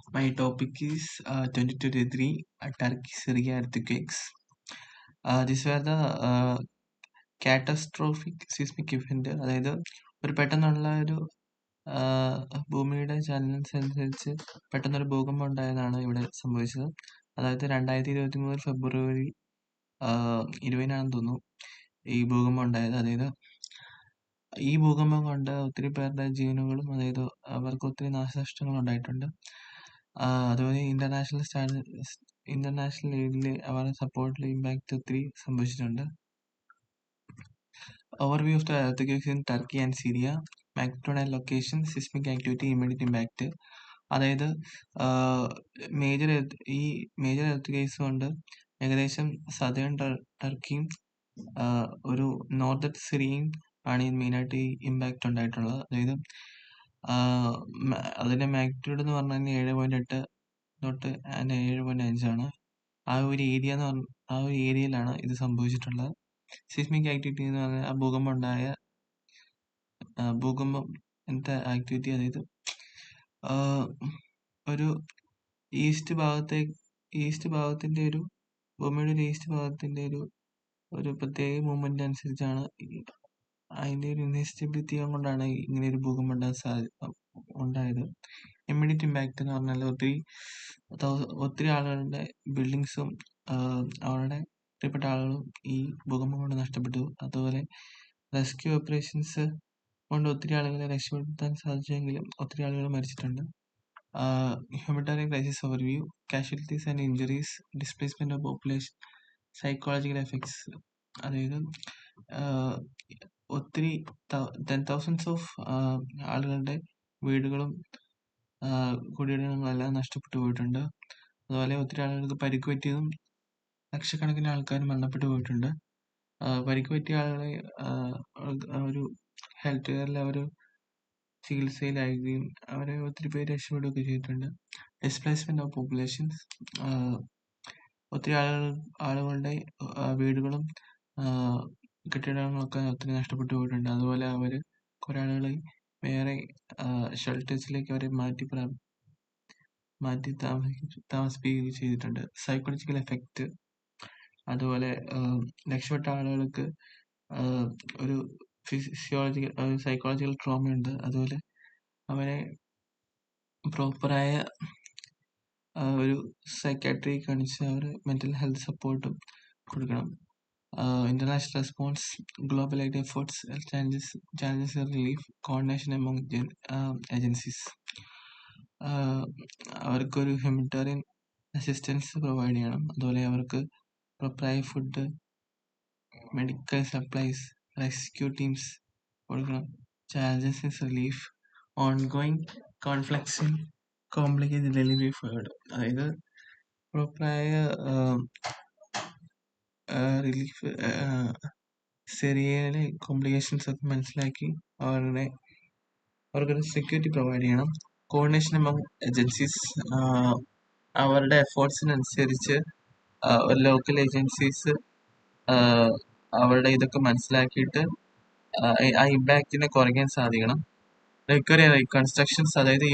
My topic is 2023 Turkey-Syria earthquakes. These were the catastrophic seismic event. അതായത് ഒരു പെട്ടെന്നുള്ള ഒരു ഭൂമിയുടെ ചലനത്തിനനുസരിച്ച് പെട്ടെന്നൊരു ഭൂകമ്പം ഉണ്ടായതാണ് ഇവിടെ സംഭവിച്ചത്. അതായത് 2023 ഫെബ്രുവരി 20-നാണെന്ന് തോന്നുന്നു ഈ ഭൂകമ്പം ഉണ്ടായത്. അതായത് ഈ ഭൂകമ്പം കൊണ്ട് ഒത്തിരി പേരുടെ ജീവനുകളും അതായത് അവർക്ക് ഒത്തിരി നാശനഷ്ടങ്ങൾ ഉണ്ടായിട്ടുണ്ട്. അതുപോലെ ഇന്റർനാഷണൽ എയ്ഡിൽ അവരുടെ സപ്പോർട്ടിൽ ഇമ്പാക്ട് ഒത്തിരി സംഭവിച്ചിട്ടുണ്ട്. Overview of the earthquakes in Turkey and Syria. Magnitude and location, seismic activity, immediate impact. അതായത് ഈ മേജർ എർത്ത് കൊണ്ട് ഏകദേശം സദേൺ ടർക്കിയും ഒരു നോർത്തേൺ സിറിയയും ആണ് മെയിനായിട്ട് ഈ ഇമ്പാക്റ്റ് ഉണ്ടായിട്ടുള്ളത്. അതായത് അതിന്റെ മാഗ്നിറ്റ്യൂഡ് എന്ന് പറഞ്ഞു കഴിഞ്ഞാൽ 7.8 തൊട്ട് 7.5 ആണ്. ആ ഒരു ഏരിയയിലാണ് ഇത് സംഭവിച്ചിട്ടുള്ളത്. സിസ്മിക് ആക്ടിവിറ്റി എന്ന് പറഞ്ഞാൽ ആ ഭൂകമ്പത്തെ ആക്ടിവിറ്റി, അതായത് ഒരു ഈസ്റ്റ് ഭാഗത്തിന്റെ ഒരു ഭൂമിയുടെ ഒരു ഈസ്റ്റ് ഭാഗത്തിന്റെ ഒരു പ്രത്യേക മൂവ്മെന്റ് അനുസരിച്ചാണ് അതിന്റെ ഒരു ഇൻസ്റ്റബിലിറ്റി കൊണ്ടാണ് ഇങ്ങനെ ഒരു ഭൂകമ്പം ഉണ്ടായത്. ഇമ്മീഡിയറ്റ് ഇമ്പാക്ട് എന്ന് പറഞ്ഞാൽ ഒത്തിരി ആളുകളുടെ ബിൽഡിങ്സും അവരുടെ പ്രിയപ്പെട്ട ആളുകളും ഈ ഭൂകമ്പം കൊണ്ട് നഷ്ടപ്പെട്ടു. അതുപോലെ റെസ്ക്യൂ ഓപ്പറേഷൻസ് കൊണ്ട് ഒത്തിരി ആളുകളെ രക്ഷപ്പെടുത്താൻ സാധിച്ചെങ്കിലും ഒത്തിരി ആളുകൾ മരിച്ചിട്ടുണ്ട്. Humanitarian crisis overview, casualties and injuries, displacement of population, psychological effects. അതായത് ഒത്തിരി തൗസൻഡ്സ് ഓഫ് ആളുകളുടെ വീടുകളും കുടിയിടങ്ങളെല്ലാം നഷ്ടപ്പെട്ടു പോയിട്ടുണ്ട്. അതുപോലെ ഒത്തിരി ആളുകൾക്ക് പരിക്ക് പറ്റിയതും ലക്ഷക്കണക്കിന് ആൾക്കാർ മരണപ്പെട്ടു പോയിട്ടുണ്ട്. പരിക്ക് പറ്റിയ ആളുകളെ ഒരു ഹെൽത്ത് കെയറിൽ അവർ ചികിത്സയിലായിരിക്കുകയും അവരെ ഒത്തിരി പേര് രക്ഷപ്പെടുകയൊക്കെ ചെയ്തിട്ടുണ്ട്. ഡിസ്പ്ലേസ്മെന്റ് ഓഫ് പോപ്പുലേഷൻസ്, ഒത്തിരി ആളുകളുടെ വീടുകളും കെട്ടിടങ്ങളൊക്കെ ഒത്തിരി നഷ്ടപ്പെട്ടു പോയിട്ടുണ്ട്. അതുപോലെ കുറെ ആളുകളെ വേറെ ഷെൽട്ടേഴ്സിലേക്ക് അവരെ മാറ്റി താമസിപ്പിക്കുകയും ചെയ്തിട്ടുണ്ട്. സൈക്കോളജിക്കൽ എഫക്റ്റ്, അതുപോലെ രക്ഷപ്പെട്ട ആളുകൾക്ക് ഒരു സൈക്കോളജിക്കൽ ട്രോമ ഉണ്ട്. അതുപോലെ അവരെ പ്രോപ്പറായ ഒരു സൈക്കാട്രി കാണിച്ച് അവർ മെന്റൽ ഹെൽത്ത് സപ്പോർട്ടും കൊടുക്കണം. International response, global aid efforts, challenges relief, coordination among agencies. അവർക്കൊരു ഹ്യൂമനിറ്റേറിയൻ അസിസ്റ്റൻസ് പ്രൊവൈഡ് ചെയ്യണം. അതുപോലെ അവർക്ക് പ്രോപ്പറായ food, medical supplies, rescue teams കൊടുക്കണം. Challenges relief, ongoing conflicts in complicated delivery forward. അതായത് പ്രോപ്പറായ റിലീഫ് സിറിയയിലെ കോംപ്ലിക്കേഷൻസ് ഒക്കെ മനസ്സിലാക്കി അവർക്കൊരു സെക്യൂരിറ്റി പ്രൊവൈഡ് ചെയ്യണം. കോർഡിനേഷൻ എമംഗ് ഏജൻസീസ്, അവരുടെ എഫേർട്സിനനുസരിച്ച് ലോക്കൽ ഏജൻസീസ് അവരുടെ ഇതൊക്കെ മനസ്സിലാക്കിയിട്ട് ആ ഇമ്പാക്റ്റിനെ കുറയ്ക്കാൻ സാധിക്കണം. റിക്കവറി ആൻഡ് റീകൺസ്ട്രക്ഷൻസ്, അതായത് ഈ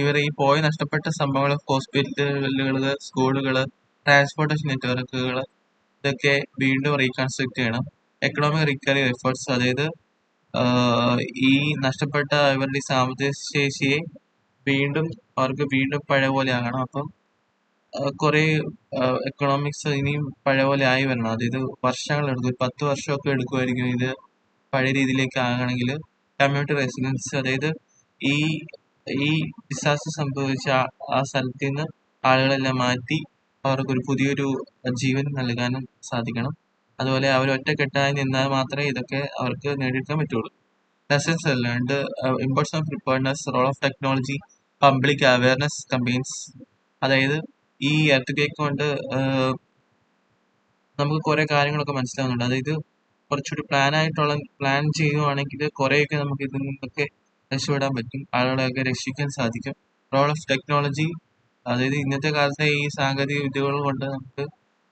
നഷ്ടപ്പെട്ട സംഭവങ്ങൾ, ഹോസ്പിറ്റലുകൾ, സ്കൂളുകൾ, ട്രാൻസ്പോർട്ടേഷൻ നെറ്റ്വർക്കുകൾ, ഇതൊക്കെ വീണ്ടും റീകൺസ്ട്രക്ട് ചെയ്യണം. എക്കണോമിക് റിക്കവറി എഫേർട്സ്, അതായത് ഈ നഷ്ടപ്പെട്ട ഇവരുടെ സാമ്പത്തിക ശേഷിയെ അവർക്ക് വീണ്ടും പഴയ പോലെ ആകണം. അപ്പം കുറെ എക്കണോമിക്സ് ഇനിയും പഴയ പോലെ ആയി വരണം. അതായത് വർഷങ്ങളെടുക്കും, 10 വർഷമൊക്കെ എടുക്കുമായിരിക്കും ഇത് പഴയ രീതിയിലേക്ക് ആകണമെങ്കിൽ. കമ്മ്യൂണിറ്റി റെസിഡൻസ്, അതായത് ഈ ഡിസാസ്റ്റർ സംഭവിച്ച ആ സ്ഥലത്ത് നിന്ന് ആളുകളെല്ലാം മാറ്റി അവർക്കൊരു പുതിയൊരു ജീവൻ നൽകാനും സാധിക്കണം. അതുപോലെ അവർ ഒറ്റക്കെട്ടായി നിന്നാൽ മാത്രമേ ഇതൊക്കെ അവർക്ക് നേടിയെടുക്കാൻ പറ്റുള്ളൂ. Lessons learned, importance of preparedness, role of technology, public awareness campaigns. അതായത് ഈ എർത്ത് കൊണ്ട് നമുക്ക് കുറെ കാര്യങ്ങളൊക്കെ മനസ്സിലാവുന്നുണ്ട്. അതായത് കുറച്ചുകൂടി പ്ലാൻ ചെയ്യുവാണെങ്കിൽ കുറെയൊക്കെ നമുക്ക് ഇതിൽ നിന്നൊക്കെ രക്ഷപ്പെടാൻ പറ്റും, ആളുകളെയൊക്കെ രക്ഷിക്കാൻ സാധിക്കും. റോൾ ഓഫ് ടെക്നോളജി, അതായത് ഇന്നത്തെ കാലത്തെ ഈ സാങ്കേതിക വിദ്യകൾ കൊണ്ട് നമുക്ക്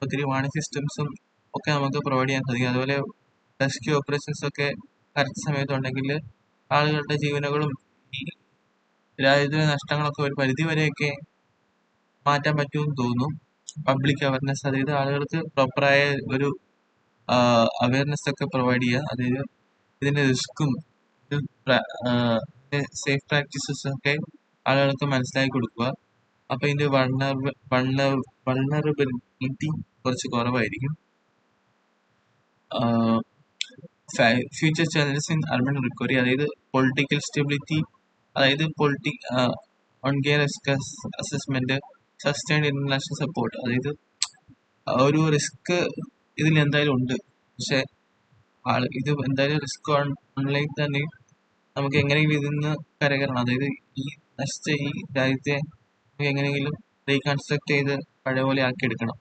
ഒത്തിരി വാണിംഗ് സിസ്റ്റംസും ഒക്കെ നമുക്ക് പ്രൊവൈഡ് ചെയ്യാൻ സാധിക്കും. അതുപോലെ റെസ്ക്യൂ ഓപ്പറേഷൻസ് ഒക്കെ കറക്റ്റ് സമയത്തുണ്ടെങ്കിൽ ആളുകളുടെ ജീവനുകളും ഈ രാജ്യത്തിലെ നഷ്ടങ്ങളൊക്കെ ഒരു പരിധി വരെയൊക്കെ മാറ്റാൻ പറ്റുമെന്ന് തോന്നുന്നു. പബ്ലിക് അവയർനെസ്, അതായത് ആളുകൾക്ക് പ്രോപ്പറായ ഒരു അവയർനെസ് ഒക്കെ പ്രൊവൈഡ് ചെയ്യുക, അതായത് ഇതിന്റെ റിസ്ക്കും സേഫ് പ്രാക്ടീസസ് ഒക്കെ ആളുകൾക്ക് മനസ്സിലാക്കി കൊടുക്കുക. അപ്പൊ ഇതിന്റെ വൾണറബിലിറ്റി കുറച്ച് കുറവായിരിക്കും. Future challenges in urban recovery, അതായത് പൊളിറ്റിക്കൽ സ്റ്റെബിലിറ്റി, അതായത് on gainer risk assessment, sustained international support. അതായത് ഒരു റിസ്ക് ഇതിൽ എന്തായാലും ഉണ്ട്, പക്ഷെ ഇത് എന്തായാലും റിസ്ക് ഉണ്ടെങ്കിൽ തന്നെ നമുക്ക് എങ്ങനെയെങ്കിലും ഇതിൽ നിന്ന് കരകയറണം. അതായത് ഈ നശിച്ച ഈ രാജ്യത്തെ എങ്ങനെയെങ്കിലും റീകൺസ്ട്രക്ട് ചെയ്ത് പഴയ പോലെ ആക്കിയെടുക്കണം.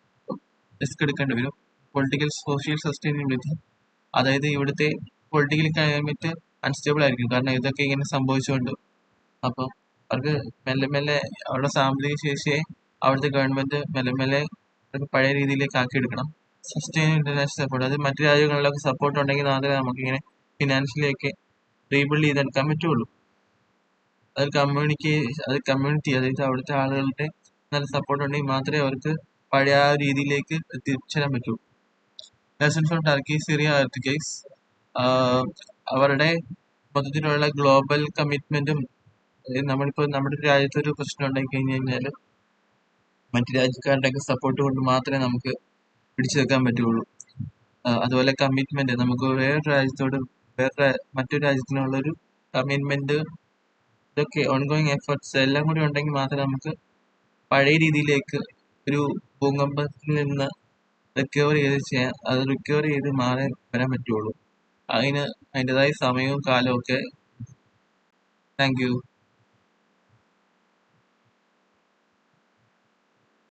റിസ്ക് എടുക്കേണ്ടി വരും. പൊളിറ്റിക്കൽ സോഷ്യൽ സസ്റ്റൈനബിലിറ്റി, അതായത് ഇവിടുത്തെ പൊളിറ്റിക്കൽ ക്ലൈമറ്റ് അൺസ്റ്റേബിൾ ആയിരിക്കും, കാരണം ഇതൊക്കെ ഇങ്ങനെ സംഭവിച്ചുകൊണ്ട്. അപ്പം അവർക്ക് മെല്ലെ മെല്ലെ അവരുടെ സാമ്പത്തിക ശേഷിയെ അവിടുത്തെ ഗവൺമെന്റ് മെല്ലെ മെല്ലെ പഴയ രീതിയിലേക്ക് ആക്കിയെടുക്കണം. സസ്റ്റൈൻ ഇന്റർനാഷണൽ സപ്പോർട്ട്, അത് മറ്റു രാജ്യങ്ങളിലൊക്കെ സപ്പോർട്ട് ഉണ്ടെങ്കിൽ മാത്രമേ നമുക്കിങ്ങനെ ഫിനാൻഷ്യലി ഒക്കെ റീബിൽഡ് ചെയ്തെടുക്കാൻ പറ്റുള്ളൂ. അത് കമ്മ്യൂണിറ്റി, അതായത് അവിടുത്തെ ആളുകളുടെ നല്ല സപ്പോർട്ട് ഉണ്ടെങ്കിൽ മാത്രമേ അവർക്ക് പഴയ ആ രീതിയിലേക്ക് എത്തിച്ചേരാൻ പറ്റൂ. ലെസൺ ഫ്രം ടർക്കി സിറിയ എർത്ത്ക്വേക്സ്, അവരുടെ മൊത്തത്തിലുള്ള ഗ്ലോബൽ കമ്മിറ്റ്മെന്റും, നമ്മളിപ്പോൾ നമ്മുടെ രാജ്യത്ത് ഒരു പ്രശ്നം ഉണ്ടായി കഴിഞ്ഞു കഴിഞ്ഞാൽ മറ്റു രാജ്യക്കാരുടെയൊക്കെ സപ്പോർട്ട് കൊണ്ട് മാത്രമേ നമുക്ക് പിടിച്ചു വെക്കാൻ പറ്റുള്ളൂ. അതുപോലെ കമ്മിറ്റ്മെന്റ്, നമുക്ക് മറ്റൊരു രാജ്യത്തിനുള്ളൊരു കമ്മിറ്റ്മെന്റ്, ഇതൊക്കെ ഓൺഗോയിങ് എഫേർട്സ് എല്ലാം കൂടി ഉണ്ടെങ്കിൽ മാത്രമേ നമുക്ക് പഴയ രീതിയിലേക്ക് ഒരു ഭൂകമ്പത്തിൽ നിന്ന് റിക്കവർ ചെയ്ത് മാറി വരാൻ പറ്റുള്ളൂ. അതിന് അതിൻ്റെതായ സമയവും കാലവും ഒക്കെ. Thank you.